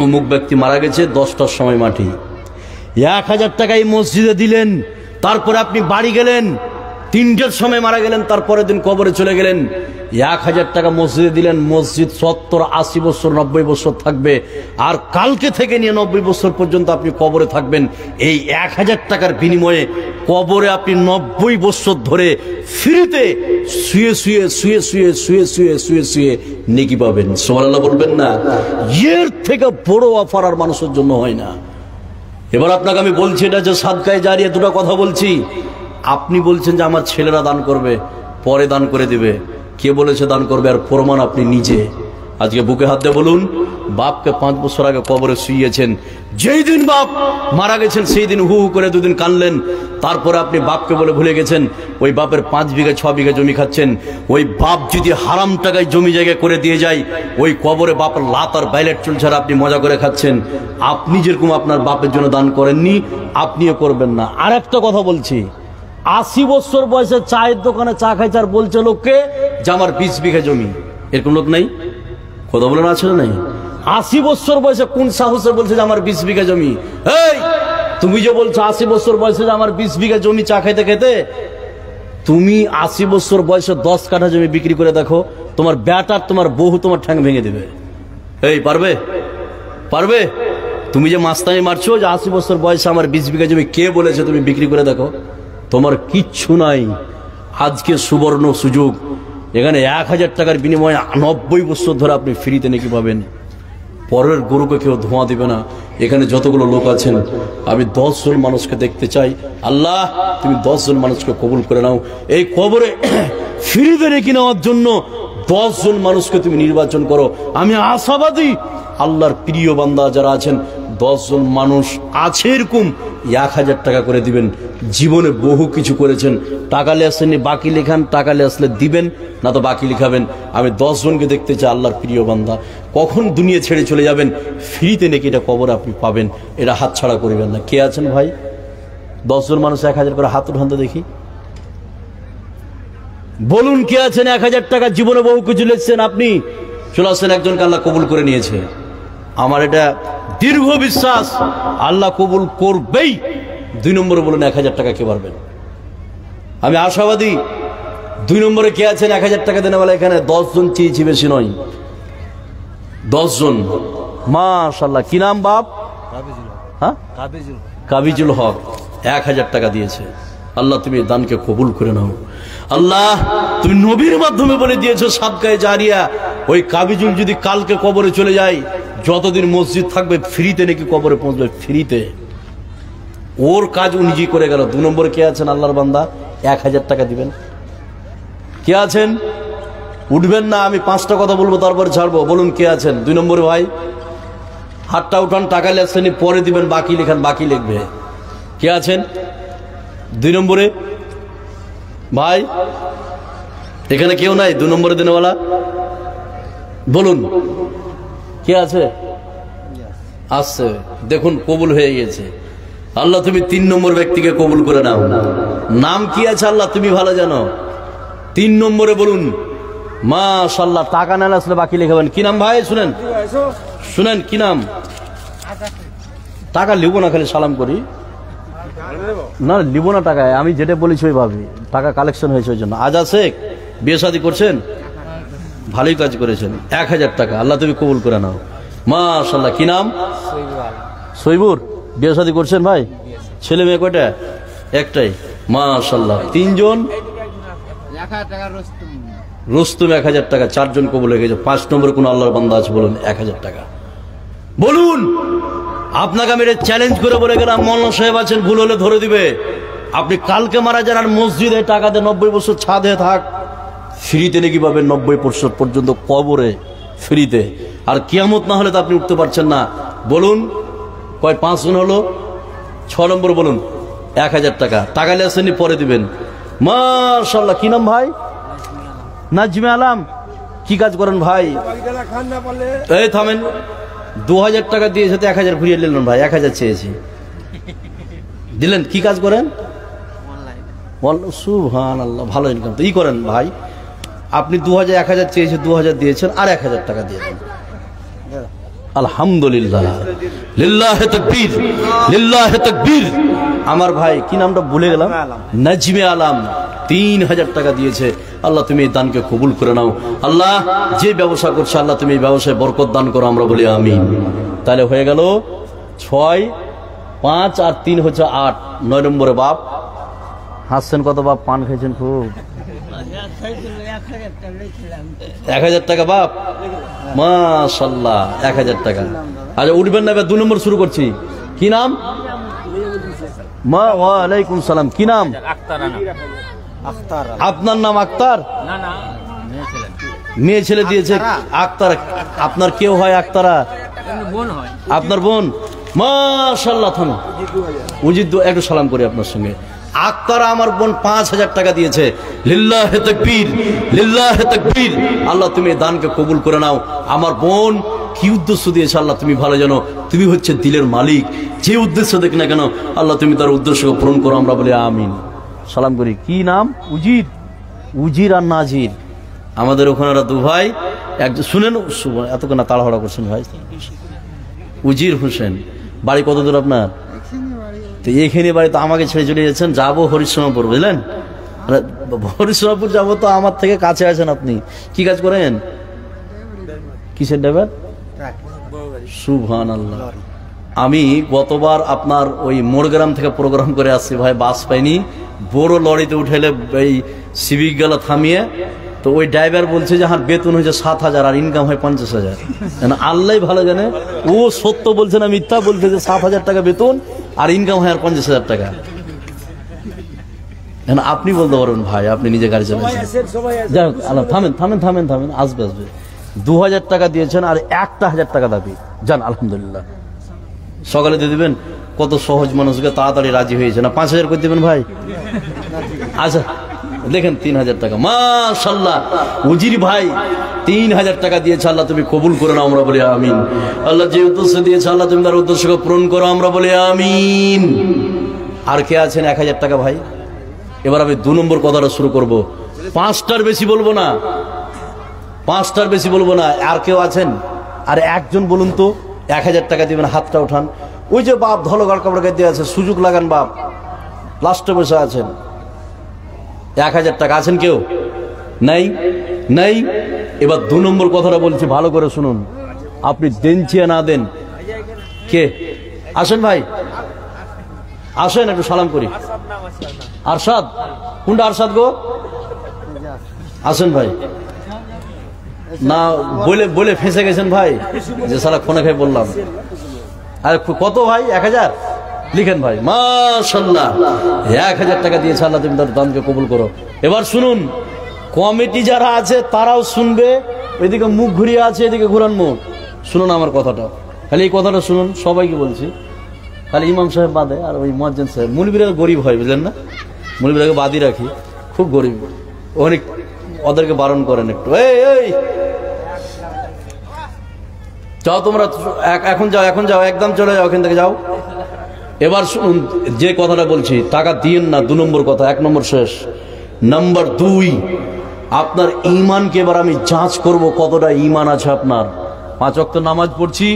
অমুক ব্যক্তি মারা গেছে, 10টার সময় মাটি। 1,000 টাকা এই মসজিদে দিলেন, তারপরে আপনি বাড়ি গেলেন, 3টের সময় মারা গেলেন, তারপরের দিন কবরে চলে গেলেন। 1,000 টাকা মসজিদে দিলেন, মসজিদ 70 80 বছর 90 বছর থাকবে, আর কালকে থেকে নিয়ে 90 বছর পর্যন্ত আপনি কবরে থাকবেন। এই 1,000 টাকার বিনিময়ে কবরে আপনি 90 বছর ধরে ফ্রিতে শুয়ে শুয়ে শুয়ে শুয়ে শুয়ে শুয়ে শুয়ে শুয়ে নেকি পাবেন। সুবহানাল্লাহ বলবেন না? এর থেকে বড় অফার আর মানুষের জন্য হয় না। এবার আপনাকে আমি বলছি, এটা যে সাদকায়ে জারিয়া, দুটো কথা বলছি। আপনি বলছেন যে আমার ছেলেরা দান করবে, পরে দান করে দিবে। কে বলেছে দান করবে? আর প্রমাণ আপনি নিজে। আজকে বুকে হাত দিয়ে বলুন, বাপকে 5 বছর আগে কবরে শুইয়েছেন, যেই দিন বাপ মারা গেছেন সেই দিন হু হু করে 2 দিন কানলেন, তারপরে আপনি বাপকে বলে ভুলে গেছেন। ওই বাপের 5 বিঘা 6 বিঘা জমি খাচ্ছেন। ওই বাপ যদি হারাম টাকায় জমি জায়গা করে দিয়ে যায়, ওই কবরে বাপের লাত আর বাইলেট চুল ছাড়া আপনি মজা করে খাচ্ছেন। আপনি যেরকম আপনার বাপের জন্য দান করেননি, আপনিও করবেন না। আর একটা কথা বলছি, 80 বছর বয়সে চায়ের দোকানে চা খাইছে আর বলছে লোককে যে আমার 20 বিঘা জমি। এরকম লোক নাই? কথা বলেন, আছে না নাই? 80 বছর বয়সে কোন সাহসে বলছে যে আমার 20 বিঘা জমি? এই তুমি যে বলছো 80 বছর বয়সে যে আমার 20 বিঘা জমি চা খাইতে খেতে, তুমি 80 বছর বয়সে 10 কাঠা জমি বিক্রি করে দেখো, তোমার বেটা তোমার বহু তোমার ঠ্যাং ভেঙে দেবে। এই পারবে? পারবে? তুমি যে মাস্তানি মারছো যে 80 বছর বয়সে আমার 20 বিঘা জমি, কে বলেছে? তুমি বিক্রি করে দেখো, তোমার কিচ্ছু নাই। আজকে সুবর্ণ সুযোগ, এখানে 1,000 টাকার বিনিময়ে 90 বছর ধরে আপনি ফ্রিতে নাকি পাবেন। পরের গরুকে কেউ ধোঁয়া দিবে না। এখানে যতগুলো লোক আছেন আমি 10 জন মানুষকে দেখতে চাই। আল্লাহ তুমি 10 জন মানুষকে কবুল করে নাও। এই কবরে ফ্রিতে রেখে নেওয়ার জন্য 10 জন মানুষকে তুমি নির্বাচন করো। আমি আশাবাদী আল্লাহর প্রিয় বান্দা যারা আছেন 10 জন মানুষ আছে এরকম 1,000 টাকা করে দিবেন। জীবনে বহু কিছু করেছেন, টাকা নিয়ে আসেননি, বাকি লেখান, টাকা নিয়ে আসলে দিবেন, না তো বাকি লিখাবেন। আমি 10 জনকে দেখতে চাই আল্লাহর প্রিয় বান্দা। কখন দুনিয়া ছেড়ে চলে যাবেন, ফ্রিতে নাকি এটা কবর আপনি পাবেন, এটা হাতছাড়া করবেন না। কে আছেন ভাই? 10 জন মানুষ 1,000 করে হাত উঠান তো দেখি। বলুন কে আছেন 1000 টাকা জীবনে বহু কিছু লিখছেন আপনি চলে আসছেন একজনকে আল্লাহ কবুল করে নিয়েছে। আমার এটা দীর্ঘ বিশ্বাস আল্লাহ কবুল করবেই। 2 নম্বরে বলুন 1000 টাকা কে পারবেন? আমি আশাবাদী। 2 নম্বরে কে আছেন 1000 টাকা দেনে বলে? এখানে 10 জন চেয়েছি, বেশি নয়, 10 জন। মাশাআল্লাহ। কি নাম বাপ? হ্যাঁ, কাবিজুল হক 1000 টাকা দিয়েছে। আল্লাহ তুমি দানকে কবুল করে নাও। আল্লাহ তুমি নবীর মাধ্যমে বলে দিয়েছো সাদকায়ে জারিয়া। ওই কাবিজুল যদি কালকে কবরে চলে যায়, যতদিন মসজিদ থাকবে ফ্রিতে নাকি কবরে পৌঁছবে, ফ্রিতে। ওর কাজ ও নিজেই করে গেল। 2 নম্বরে কে আছেন আল্লাহর বান্দা 1000 টাকা দিবেন? কে আছেন? উঠবেন না, আমি 5টা কথা বলবো তারপরে ছাড়বো। বলুন কে আছেন 2 নম্বরে ভাই? হাতটা উঠান, টাকা লেখছেন পরে দিবেন, বাকি লেখান, বাকি লিখবে। কে আছেন 2 নম্বরে ভাই? এখানে কেউ নাই 2 নম্বরে দেনেওয়ালা? বলুন কে আছে? আসছে, দেখুন কবুল হয়ে গেছে। আল্লাহ তুমি 3 নম্বর ব্যক্তিকে কবুল করে নাও। নাম কি আছে আল্লাহ তুমি ভালো জানো। 3 নম্বরে বলুন মাশাআল্লাহ। টাকা না আসলে বাকি লিখাবেন। কি নাম ভাই? শুনেন শুনেন, কি নাম? টাকা লিখবো না, খালি সালাম করি না, লিখবো না টাকা। আমি যেটা বলেছি ওই ভাবি, টাকা কালেকশন হয়েছে ওই জন্য। আজাদ শেখ বিয়ে শাদী করছেন, ভালোই কাজ করেছেন। 1000 টাকা আল্লাহ তুমি কবুল করে নাও। মাশাআল্লাহ। কি নাম? সৈবুর। বিয়ে শাদী করছেন ভাই? ছেলে মেয়ে কয়টা? একটাই। মাশাআল্লাহ। 3 জন। রুস্তুম 1000 টাকা। 4 জন কবুল হয়ে গেছে। 5 নম্বরে কোন আল্লাহর বান্দা আছে বলুন 1000 টাকা। বলুন। আপনাকে আমি চ্যালেঞ্জ করে বলে গেলাম, মৌলানা সাহেব আছেন, ভুল হলে ধরে দিবে। আপনি কালকে মারা যান আর মসজিদে টাকা দিয়ে 90 বছর ছাদে থাক, ফ্রিতে নাকি পাবেন 90 বছর পর্যন্ত কবরে, ফ্রিতে। আর কিয়ামত না হলে তো আপনি উঠতে পারছেন না। বলুন কয় 5 জন হলো? 6 নম্বর বলুন 1000 টাকা। টাকা লেসেনি পরে দিবেন। মাশাআল্লাহ। কি নাম ভাই? নাজমে আলম। কি কাজ করেন ভাই? এই থামেন। 2000 টাকা দিয়েছে তো 1000 ঘুরিয়ে নিলেন ভাই। 1000 চেয়েছি, দিলেন। কি কাজ করেন? সুবহানাল্লাহ। ভালো ইনকাম তো। ই করেন ভাই, আপনি 1000 চেয়েছে, 2000 দিয়েছেন, আর 1000 টাকা দিয়ে দেন। আলহামদুলিল্লাহ, লিল্লাহে তাকবীর, লিল্লাহে তাকবীর। আমার ভাই কি নামটা ভুলে গেলাম, নাজমে আলম 3000 টাকা দিয়েছে। আল্লাহ তুমি এই দানকে কবুল করে নাও। আল্লাহ যে ব্যবসা করছে আল্লাহ তুমি এই ব্যবসায় বরকত দান করো, আমরা বলি আমিন। তাহলে হয়ে গেল 6, 5 আর 3 হচ্ছে 8। 9 নম্বরে বাপ। হাসছেন কত বাপ? পান খাইছেন খুব। 1000 টাকা বাপ। মাশাআল্লাহ 1000 টাকা। আচ্ছা উঠবেন না, 2 নম্বর শুরু করছি। কি নাম? ওয়ালাইকুম সালাম। কি নাম? আপনার নাম আক্তার? মেয়ে ছেলে দিয়েছে আক্তার। আপনার কেউ হয় আক্তারা? আপনার বোন। মাশাআল্লাহ। থামো উজিদ, একটু সালাম করি আপনার সঙ্গে। আক্তারা আমার বোন 5000 টাকা দিয়েছে। লিল্লাহে তাকবীর, লিল্লাহে তাকবীর। আল্লাহ তুমি এই দানকে কবুল করে নাও। আমার বোন কি উদ্দেশ্য দিয়েছে আল্লাহ তুমি ভালো জানো। তুমি হচ্ছে দিলের মালিক, যে উদ্দেশ্য দেখ না কেন আল্লাহ তুমি তার উদ্দেশ্যকে পূরণ করো, আমরা বলি আমিন। সালাম করি। কি নাম? উজির। উজির আর নাজির। আমাদের ওখানে ওরা 2 ভাই। একজন শুনেন, এতক্ষণ তাড়াহুড়া করছেন ভাই। উজির হোসেন। বাড়ি কত দূর আপনার? তো এইখানে বাড়ি তো আমাকে ছেড়ে চলে যাচ্ছেন। যাবো হরিশ্রমপুর, বুঝলেন? হরিশ্রমপুর যাবো তো আমার থেকে কাছে আছেন আপনি। কি কাজ করেন? কিসের ড্রাইভার? সুবহানাল্লাহ। আমি গতবার আপনার ওই মোড়গ্রাম থেকে প্রোগ্রাম করে আসছি ভাই, বাস পাইনি। বড় লরিতে উঠেলে এই সিভিক গেল থামিয়ে, তো ওই ড্রাইভার বলছে যে আমার বেতন হয়েছে 7000 আর ইনকাম হয় 50000। আল্লাহ ভালো জানে ও সত্য বলছে না মিথ্যা বলছে যে 7000 টাকা বেতন আর ইনকাম হয় আর 50000 টাকা। আপনি বলতে পারবেন ভাই, আপনি নিজে গাড়ি চালাচ্ছেন। যাই হোক আল্লাহ, থামেন থামেন থামেন থামেন, আসবে আসবে। 2000 টাকা দিয়েছেন আর 1000 টাকা দাবি। যান আলহামদুলিল্লাহ, সকালে দিয়ে দিবেন। কত সহজ মানুষকে তাড়াতাড়ি রাজি হয়েছে না। 5000 করে দিবেন ভাই। আচ্ছা দেখেন 3000 টাকা। মাশাআল্লাহ। উজির ভাই 3000 টাকা দিয়েছে। আল্লাহ তুমি কবুল করে নাও, আমরা বলি আমিন। আল্লাহ যে উদ্দেশ্য দিয়েছে আল্লাহ তুমি তার উদ্দেশ্যকে পূরণ করো, আমরা বলি আমিন। আর কে আছেন 1000 টাকা ভাই? এবার আমি 2 নম্বর কথাটা শুরু করব। 5টার বেশি বলবো না, 5টার বেশি বলবো না। আর কেউ আছেন? আর একজন বলুন তো, 1000 টাকা দিবেন, হাতটা উঠান। ওই যে বাপ ধলো গাড় কাপড় দিয়ে আছে, সুযোগ লাগান বাপ, লাস্টে বসে আছেন। 1000 টাকা আছেন কেউ? নাই, নাই। এবার 2 নম্বর কথাটা বলছি, ভালো করে শুনুন। আপনি দেন চেয়ে না দেন, কে আসেন ভাই, আসেন একটু সালাম করি। আরশাদ, কোনটা আরশাদ গো? আসেন ভাই। না বলে বলে ফেঁসে গেছেন ভাই, যে সালা ফোনে খাই বললাম। আর কত ভাই? 1000 লিখেন ভাই। মাশাআল্লাহ, 1000 টাকা দিয়েছে, আল্লাহ তুমি তার দানকে কবুল করো। এবার শুনুন, কমিটি যারা আছে তারাও শুনবে। এদিকে মুখ ঘুরিয়ে আছে, এদিকে ঘুরান মুখ। শুনুন আমার কথাটা, খালি এই কথাটা শুনুন, সবাইকে বলছি, খালি ইমাম সাহেব বাদে আর ওই মুয়াজ্জিন সাহেব। মুলবিরা গরিব হয়, বুঝলেন না? মুলবিরাকে বাদই রাখি, খুব গরিব, অনেক, ওদেরকে বারণ করেন একটু। এই যাও তোমরা, এখন যাও, এখন যাও, একদম চলে যাও, এখান থেকে যাও। এবার শুনুন যে কথাটা বলছি, টাকা দিয়েন না, 2 নম্বর কথা। 1 নম্বর শেষ। নাম্বার 2, আপনার ঈমানকে এবার আমি যাঞ্চ করব, কতটা ঈমান আছে আপনার। 5 ওয়াক্ত নামাজ পড়ছি,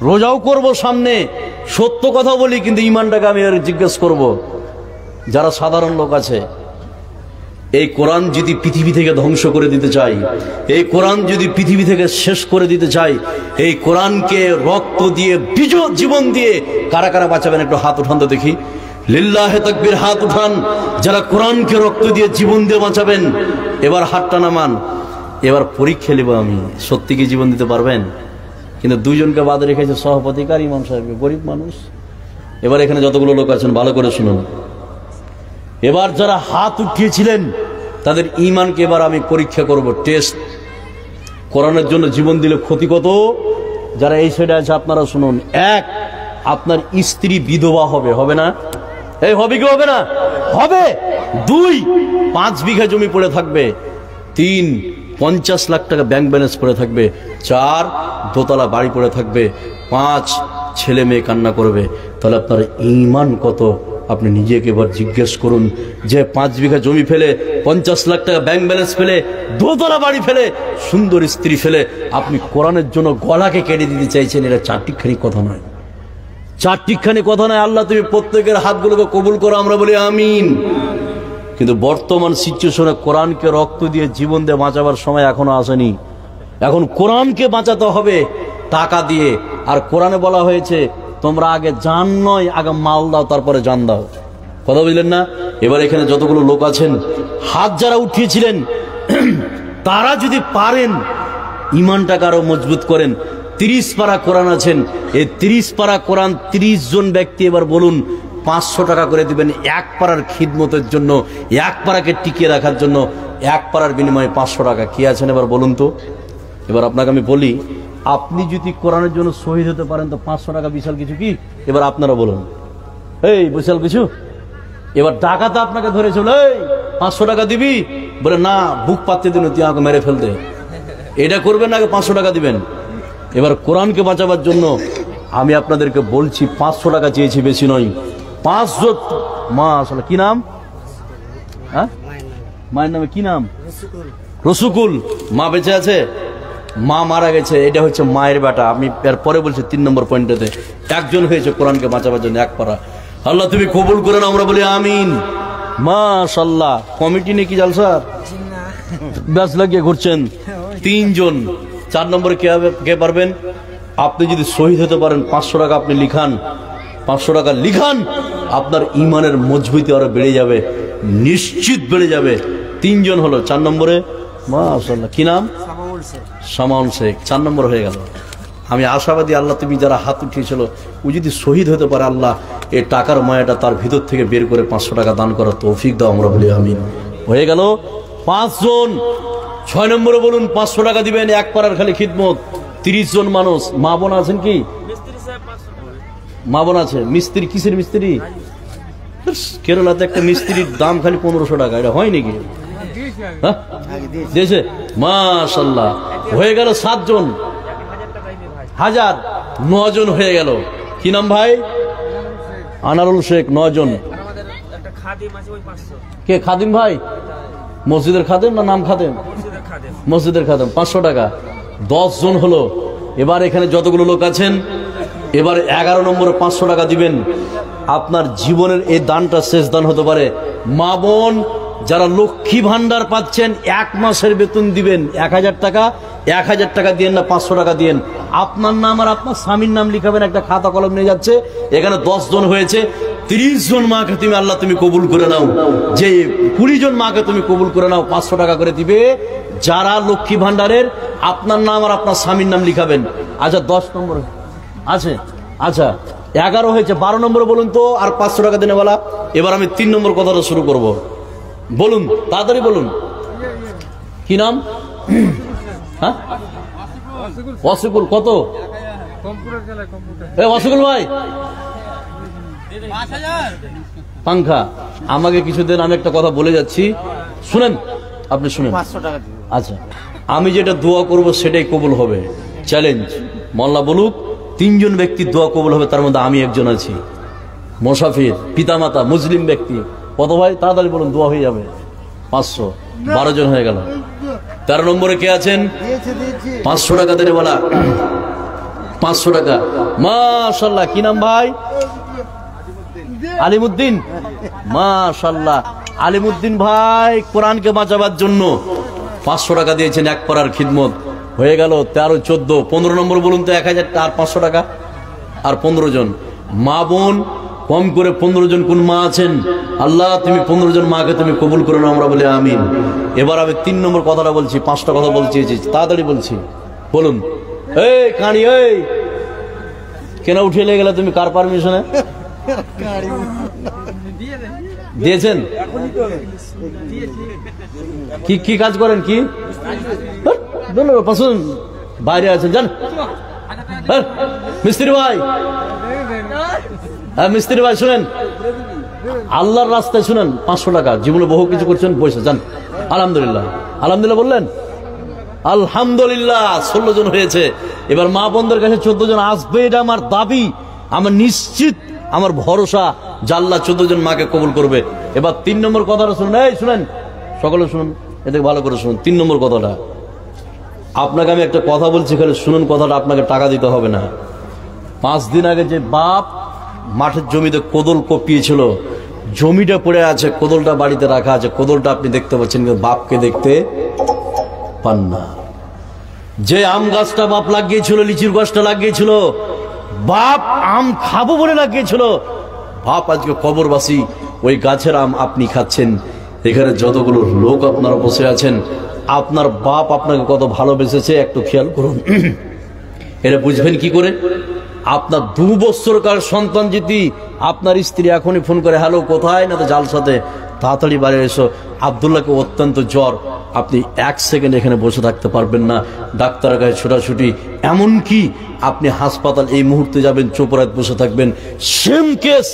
রোজাও করব সামনে, সত্য কথা বলি, কিন্তু ঈমানটাকে আমি আর জিজ্ঞেস করব। যারা সাধারণ লোক আছে, এই কোরআন যদি পৃথিবী থেকে ধ্বংস করে দিতে চাই, এই কোরআন যদি পৃথিবী থেকে শেষ করে দিতে চাই, এই কোরআনকে রক্ত দিয়ে, জীবন দিয়ে কারা কারা বাঁচাবেন? একটু হাত উঠান তো দেখি। লিল্লাহে তাকবীর, হাত উঠান যারা কোরআনকে রক্ত দিয়ে, জীবন দিয়ে বাঁচাবেন। এবার হাতটা নামান। এবার পরীক্ষা নেব আমি, সত্যি কি জীবন দিতে পারবেন? কিন্তু 2 জনকে বাদ রেখেছে, সভাপতি কার ইমাম সাহেবকে, গরিব মানুষ। এবার এখানে যতগুলো লোক আছেন ভালো করে শুনুন। এবার যারা হাত উঠিয়েছিলেন তাদের ঈমানকে এবার আমি পরীক্ষা করব, টেস্ট। কোরআনের জন্য জীবন দিলে ক্ষতি কত? যারা এই সাইডে আছে আপনারা শুনুন। 1, আপনার স্ত্রী বিধবা হবে, হবে না? এই হবে কি হবে না? হবে। 2, 5 বিঘা জমি পড়ে থাকবে। 3, 50 লাখ টাকা ব্যাংক ব্যালেন্স পড়ে থাকবে। 4, দোতলা বাড়ি পড়ে থাকবে। 5, ছেলে মেয়ে কান্না করবে। তাহলে আপনার ঈমান কত? আপনি নিজেকে এবার জিজ্ঞেস করুন, যে 5 বিঘা জমি ফেলে, 50 লাখ টাকা ব্যাংক ব্যালেন্স ফেলে, দোতলা বাড়ি ফেলে, সুন্দর স্ত্রী ফেলে আপনি কোরআনের জন্য গলাকে কেটে দিতে চাইছেন। এটা চারটিখানি কথা নয়, চারটিখানি কথা নয়। আল্লাহ তুমি প্রত্যেকের হাতগুলোকে কবুল করো, আমরা বলি আমিন। কিন্তু বর্তমান সিচুয়েশনে কোরআনকে রক্ত দিয়ে, জীবন দিয়ে বাঁচাবার সময় এখনো আসেনি। এখন কোরআনকে বাঁচাতে হবে টাকা দিয়ে। আর কোরআনে বলা হয়েছে, তোমরা আগে জান নয়, আগে মাল দাও, তারপরে জান দাও। কথা বুঝলেন না? এবার এখানে যতগুলো লোক আছেন, হাত যারা উঠিয়েছিলেন, তারা যদি পারেন ঈমানটাকে আরো মজবুত করেন। 30 পারা কোরআন আছেন, এই 30 পারা কোরআন 30 জন ব্যক্তি এবার বলুন 500 টাকা করে দিবেন, 1 পারার খিদমতের জন্য, 1 পারাকে টিকিয়ে রাখার জন্য। 1 পারার বিনিময়ে 500 টাকা। কি আছেন এবার বলুন তো? এবার আপনাকে আমি বলি, আপনি যদি কোরআনের জন্য শহীদ হতে পারেন তো 500 টাকা বিশাল কিছু কি? এবার আপনারা বলুন, এই বিশাল কিছু? এবার ডাকাতে আপনাকে ধরেছিল, এই 500 টাকা দিবি, বলে না, বুক পাততে দিন, তুই আমাকে মেরে ফেলতে। এটা করবেন না, আগে 500 টাকা দিবেন। এবার কোরআনকে বাঁচাবার জন্য আমি আপনাদেরকে বলছি, 500 টাকা চেয়েছি, বেশি নয়। 500 মা, আসলে কি নাম? হ্যাঁ, মায়ের নামে কি নাম? রসুকুল। মা বেঁচে আছে? মা মারা গেছে। এটা হচ্ছে মায়ের বেটা। আমি এরপরে বলছি 3 নম্বর পয়েন্টেতে, একজন হয়েছে কোরআনকে বাঁচাবার জন্য 1 পারা। আল্লাহ তুমি কবুল করেন, আমরা বলি আমিন। মাশাআল্লাহ। কমিটি নিয়ে কি জালসার ব্যাস লাগিয়ে ঘুরছেন 3 জন। 4 নম্বরে কে পারবেন? আপনি যদি শহীদ হতে পারেন, 500 টাকা আপনি লিখান, 500 টাকা লিখান, আপনার ঈমানের মজবুতি আরো বেড়ে যাবে, নিশ্চিত বেড়ে যাবে। 3 জন হলো। 4 নম্বরে মাশাআল্লাহ, কি নাম? সামাউল শেখ। 4 নম্বর হয়ে গেল। আমি আশাবাদী, আল্লাহ তুমি যারা হাত উঠিয়েছিল, ও যদি শহীদ হতে পারে, আল্লাহ এই টাকার মায়াটা তার ভিতর থেকে বের করে 500 টাকা দান করার তৌফিক দাও, আমরা বলি আমিন। হয়ে গেল 5 জন। 6 নম্বরে বলুন 500 টাকা দিবেন, 1 পারার খালি খিদমত। 30 জন মানুষ। মা বোন আছেন কি? মা বোন আছে। মিস্ত্রি, কিসের মিস্ত্রি? কেরালাতে একটা মিস্ত্রির দাম খালি 1500 টাকা। এটা হয় নাকি? হ্যাঁ দিয়েছে। মাশাআল্লাহ। হয়ে গেল 7 জন। 1000, 9 জন হয়ে গেল। কি নাম ভাই? আনারুল শেখ। 9 জন। কে খাদিম ভাই? মসজিদের খাদেম না নাম খাদেম? মসজিদের খাদেম। 500 টাকা। 10 জন হলো। এবার এখানে যতগুলো লোক আছেন, এবার 11 নম্বরে 500 টাকা দিবেন। আপনার জীবনের এই দানটা শেষ দান হতে পারে। মা বোন যারা লক্ষ্মী ভান্ডার পাচ্ছেন, 1 মাসের বেতন দিবেন 1000 টাকা। 1000 টাকা দিয়েন না, 500 টাকা দিয়েন। আপনার নাম আর আপনার স্বামীর নাম লিখাবেন, একটা খাতা কলম নিয়ে যাচ্ছে। এখানে 10 জন হয়েছে, 30 জন মাকে তুমি আল্লাহ তুমি কবুল করে নাও। যে 20 জন মাকে তুমি কবুল করে নাও, 500 টাকা করে দিবে। যারা লক্ষ্মী ভান্ডারের আপনার নাম আর আপনার স্বামীর নাম লিখাবেন। আচ্ছা 10 নম্বর আছে, আচ্ছা 11 হয়েছে, 12 নম্বরে বলুন তো আর 500 টাকা দিনে বলা। এবার আমি 3 নম্বর কথাটা শুরু করব। বলুন, তাড়াতাড়ি বলুন। কি নাম? হ্যাঁ, ওয়াসিকুল। কত? ওয়াসিকুল ভাই, পাংখা আমাকে কিছু দেন। আমি একটা কথা বলে যাচ্ছি, শুনেন, আপনি শুনেন। আচ্ছা, আমি যেটা দোয়া করব সেটাই কবুল হবে। চ্যালেঞ্জ, মোল্লা বলুক 3 জন ব্যক্তি দোয়া কবুল হবে, তার মধ্যে আমি একজন আছি। মুসাফির, পিতামাতা, মুসলিম ব্যক্তি। কত ভাই? তাড়াতাড়ি বলুন, দোয়া হয়ে যাবে। 500, 12 জন হয়ে গেল। 13 নম্বরে কে আছেন? 500 টাকা দেনে বলা। 500 টাকা। মাশাআল্লাহ। কি নাম ভাই? আলিমউদ্দিন। মাশাআল্লাহ। আলিমউদ্দিন ভাই কোরআনকে বাঁচাবার জন্য 500 টাকা দিয়েছেন, এক পারার খিদমত। হয়ে গেল 13, 14, 15 নম্বর বলুন তো 1000 আর 500 টাকা আর 15 জন। মা বোন কম করে 15 জন কোন মা আছেন? আল্লাহ তুমি 15 জন মাকে তুমি কবুল করে নাও, আমরা বলি আমিন। এবার আমি 3 নম্বর কথাটা বলছি, 5টা কথা বলছি, তাড়াতাড়ি বলছি। বলুন। এই কানি, এই কেন উঠে লেগে গেলে তুমি? কার পারমিশনে দিয়েছেন? কি কি কাজ করেন? কি বাইরে আছেন, জান। মিস্ত্রি ভাই, হ্যাঁ মিস্ত্রি ভাই শুনেন, আল্লাহর রাস্তায় শুনেন, 500 টাকা। জীবনে বহু কিছু করছেন, বসে যান। আলহামদুলিল্লাহ, আলহামদুলিল্লাহ বললেন। আলহামদুলিল্লাহ 16 জন হয়েছে। এবার মা বোনদের কাছে 14 জন আসবে, এটা আমার দাবি, আমার নিশ্চিত, আমার ভরসা, জাল্লা 14 জন মাকে কবুল করবে। এবার 3 নম্বর কথাটা শুনুন। এই শুনেন, সকলে শুনুন, এতে ভালো করে শুনুন। 3 নম্বর কথাটা আপনাকে আমি একটা কথা বলছি, খালি শুনুন কথাটা। আপনাকে টাকা দিতে হবে না। 5 দিন আগে যে বাপ মাঠের জমিতে কোদল কপিয়েছিল, জমিটা পড়ে আছে, কোদলটা বাড়িতে রাখা আছে, কোদলটা আপনি দেখতে পাচ্ছেন, কিন্তু বাপকে দেখতে পান না। যে আম গাছটা বাপ লাগিয়েছিল, লিচুর গাছটা লাগিয়েছিল, বাপ আম খাবো বলে লাগিয়েছিল, বাপ আজকে কবরবাসী। ওই গাছের আম আপনি খাচ্ছেন। এখানে যতগুলো লোক আপনারা বসে আছেন, আপনার বাপ আপনাকে কত ভালোবেসেছে একটু খেয়াল করুন। এটা বুঝবেন কি করে? আপনার 2 বছরকার সন্তান যদি আপনার স্ত্রী এখনই ফোন করে, হ্যালো কোথায়, না তো জালসাতে, তাড়াতাড়ি বাড়ি এসো, আব্দুল্লাহকে অত্যন্ত জ্বর, আপনি 1 সেকেন্ড এখানে বসে থাকতে পারবেন না, ডাক্তারের কাছে ছোটাছুটি, এমনকি আপনি হাসপাতাল এই মুহূর্তে যাবেন, চোপড়ায় বসে থাকবেন। সেম কেস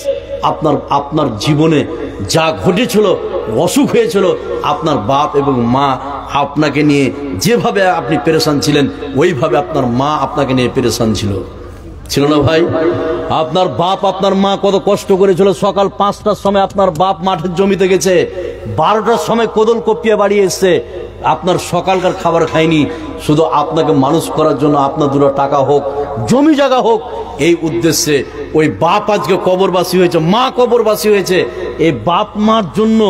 আপনার জীবনে যা ঘটেছিল, অসুখ হয়েছিল, আপনার বাপ এবং মা আপনাকে নিয়ে যেভাবে আপনি পেরেশান ছিলেন, ওইভাবে আপনার মা আপনাকে নিয়ে পেরেশান ছিল না ভাই? আপনার বাপ আপনার মা কত কষ্ট করেছিল। সকাল 5টার সময় আপনার বাপ মাঠের জমিতে গেছে, 12টার সময় কোদল কপিয়ে বাড়ি এসছে। আপনার সকালকার খাবার খায়নি, শুধু আপনাকে মানুষ করার জন্য, আপনার 2 টাকা হোক, জমি জায়গা হোক, এই উদ্দেশ্যে ওই বাপ আজকে কবরবাসী হয়েছে, মা কবরবাসী হয়েছে। এই বাপ মার জন্য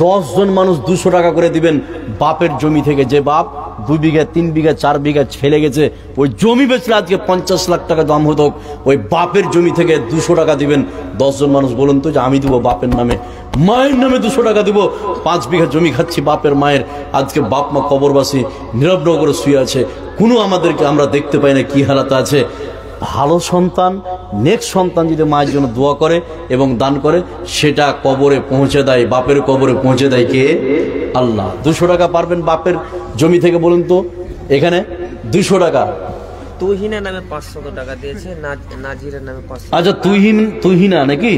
10 জন মানুষ 200 টাকা করে দিবেন। বাপের জমি থেকে, যে বাপ 2 বিঘা 3 বিঘা 4 বিঘা ছেলে গেছে, ওই জমি বেচলে আজকে 50 লাখ টাকা দাম হতো, ওই বাপের জমি থেকে 200 টাকা দিবেন। 10 জন মানুষ বলুন তো যে আমি দিব বাপের নামে, মায়ের নামে 200 টাকা দিব। 5 বিঘা জমি খাচ্ছি বাপের মায়ের, আজকে বাপ মা কবরবাসী, নীরব করে শুয়ে আছে, কোনো আমাদেরকে আমরা দেখতে পাই না কি হালাতে আছে। ভালো সন্তান, নেক্সট সন্তান যদি মায়ের জন্য দোয়া করে এবং দান করে, সেটা কবরে পৌঁছে দেয়, বাপের কবরে পৌঁছে দেয় কে? আল্লাহ। 200 টাকা পারবেন বাপের জমি থেকে? বলুন তো এখানে 200 টাকা। তুহিনা নামে 500 টাকা দিয়েছে, নাজিরের নামে 500। আচ্ছা তুহিনা নাকি?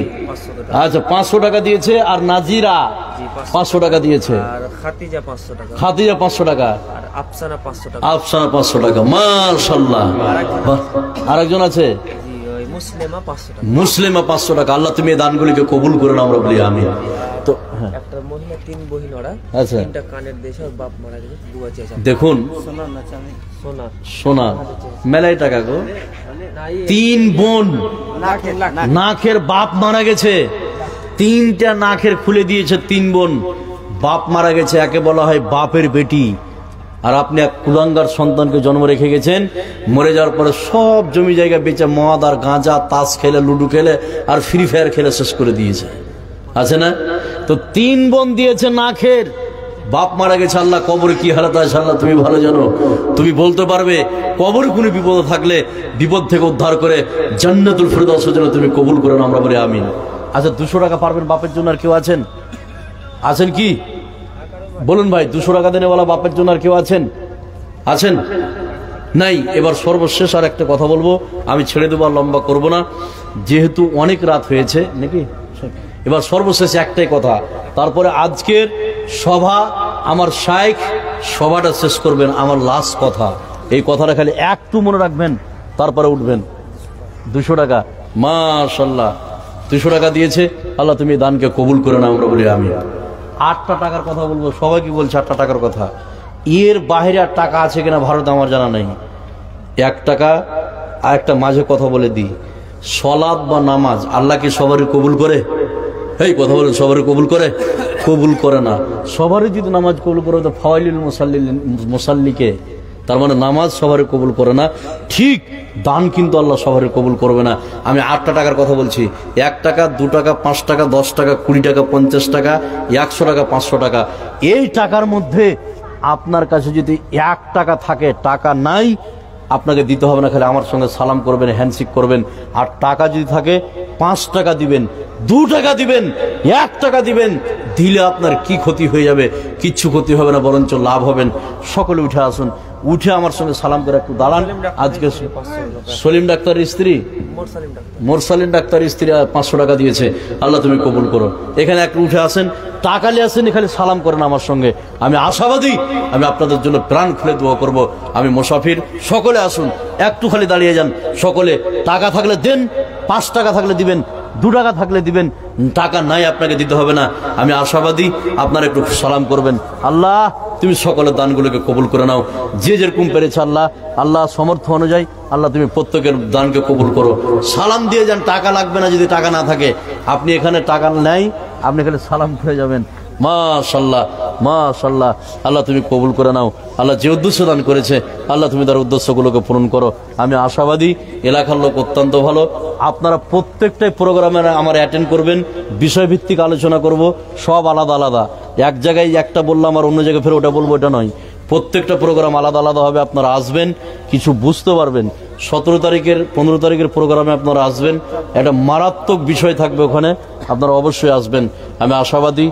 আচ্ছা 500 টাকা দিয়েছে, আর নাজিরা 500 টাকা দিয়েছে, আর খাতিজা 500 টাকা, খাতিজা 500 টাকা, আর আফসানা 500 টাকা, আফসানা 500 টাকা। মাশাআল্লাহ। আরেকজন আছে মুসলিমা 500 টাকা। মুসলিমা 500 টাকা। আল্লাহ তুমি এই দানগুলিকে কবুল করে নাও, আমরা বলি আমিন। তো হ্যাঁ, একটা মহিলা 3 বহিন ওরা, আচ্ছা। 3টা কানের দেশে ওর বাপ মারা গেছে, দুয়া চেয়েছে। দেখুন সোনা সোনা মেলাই টাকা গো, না, এই 3 বোন, নাকের বাপ মারা গেছে, 3টা নাকের খুলে দিয়েছে, 3 বোন, বাপ মারা গেছে, একে বলা হয় বাপের বেটি। আর আপনি এক কুলাঙ্গার সন্তানকে জন্ম রেখে গেছেন, মরে যাওয়ার পরে সব জমি জায়গা বেচে মদ আর গাঁজা, তাস খেলে, লুডু খেলে আর ফ্রি ফায়ার খেলে শেষ করে দিয়েছে, আছে না? তো 3 বোন দিয়েছে নাকের, বাপ মারা গেছে। আল্লাহ কবরে কি হালাত আছে আল্লাহ তুমি ভালো জানো। তুমি বলতে পারবে কবরে কোনো বিপদ থাকলে বিপদ থেকে উদ্ধার করে জান্নাতুল ফেরদাউসের জন্য তুমি কবুল করে নাও, আমরা বলি আমিন। আচ্ছা 200 টাকা পারবেন বাপের জন্য? আর কেউ আছেন? আছেন কি বলুন ভাই? 200 টাকা দেনেওয়ালা বাপের জন্য আর কেউ আছেন? আছেন? নাই। এবার সর্বশেষ আর একটা কথা বলবো, আমি ছেড়ে দেবো, আর লম্বা করব না, যেহেতু অনেক রাত হয়েছে নাকি। এবার সর্বশেষ একটাই কথা, তারপরে আজকের সভা আমার শাইখ সভাটা শেষ করবেন। আমার লাস্ট কথা, এই কথাটা খালি একটু মনে রাখবেন, তারপরে উঠবেন। 200 টাকা মাশাআল্লাহ, 200 টাকা দিয়েছে। আল্লাহ তুমি দানকে কবুল করে নাও, আমরা বলি আমিন। 8টা টাকার কথা বলবো, সবাই কি বলছে 8টা টাকার কথা? এর বাইরে আর টাকা আছে কিনা ভারতে আমার জানা নেই। 1 টাকা। আর একটা মাঝে কথা বলে দিই, সলাৎ বা নামাজ আল্লাহ কি সবারই কবুল করে? এই কথা বলেন, সবারই কবুল করে? কবুল করে না। সবারই যদি নামাজ কবুল করে তো ফাওয়াইলুল মুসাল্লিকে, তার মানে নামাজ সবারই কবুল করে না। ঠিক দান কিন্তু আল্লাহ সবারই কবুল করবে না। আমি 8টা টাকার কথা বলছি, 1 টাকা, 2 টাকা, 5 টাকা, 10 টাকা, 20 টাকা, 50 টাকা, 100 টাকা, 500 টাকা। এই টাকার মধ্যে আপনার কাছে যদি 1 টাকা থাকে, টাকা নাই, আপনাকে দিতে হবে না, খালি আমার সঙ্গে সালাম করবেন, হ্যান্ডশেক করবেন। আর টাকা যদি থাকে 5 টাকা দিবেন, 2 টাকা দিবেন, 1 টাকা দিবেন, দিলে আপনার কি ক্ষতি হয়ে যাবে? কিচ্ছু ক্ষতি হবে না, বরঞ্চ লাভ হবেন। সকলে উঠে আসুন, উঠে আমার সঙ্গে সালাম করে একটু দাঁড়ান। আজকে সলিম ডাক্তারের স্ত্রী, মোরসালিন ডাক্তারের স্ত্রী 500 টাকা দিয়েছে, আল্লাহ তুমি কবুল করো। এখানে একটু উঠে আসেন, টাকা নিয়ে আসেন, খালি সালাম করেন আমার সঙ্গে। আমি আশাবাদী, আমি আপনাদের জন্য প্রাণ খুলে দোয়া করব। আমি মুসাফির, সকলে আসুন, একটু খালি দাঁড়িয়ে যান সকলে। টাকা থাকলে দেন, 5 টাকা থাকলে দিবেন, 2 টাকা থাকলে দিবেন, টাকা নাই আপনাকে দিতে হবে না। আমি আশাবাদী, আপনারা একটু সালাম করবেন। আল্লাহ তুমি সকলের দানগুলোকে কবুল করে নাও, যে যেরকম পেরেছে আল্লাহ, আল্লাহ সমর্থ অনুযায়ী আল্লাহ তুমি প্রত্যেকের দানকে কবুল করো। সালাম দিয়ে যান, টাকা লাগবে না যদি টাকা না থাকে। আপনি এখানে টাকা নাই, আপনি এখানে সালাম করে যাবেন। মাশাআল্লাহ মাশাআল্লাহ, আল্লাহ তুমি কবুল করে নাও। আল্লাহ যে উদ্দেশ্য দান করেছে আল্লাহ তুমি তার উদ্দেশ্যগুলোকে পূরণ করো। আমি আশাবাদী, এলাকার লোক অত্যন্ত ভালো। আপনারা প্রত্যেকটাই প্রোগ্রামে আমার অ্যাটেন্ড করবেন, বিষয়ভিত্তিক আলোচনা করব, সব আলাদা আলাদা। এক জায়গায় একটা বললাম আর অন্য জায়গায় ফের ওটা বলবো, এটা নয়। প্রত্যেকটা প্রোগ্রাম আলাদা আলাদা হবে, আপনারা আসবেন, কিছু বুঝতে পারবেন। 17 তারিখের 15 তারিখের প্রোগ্রামে আপনারা আসবেন, একটা মারাত্মক বিষয় থাকবে ওখানে, আপনারা অবশ্যই আসবেন। আমি আশাবাদী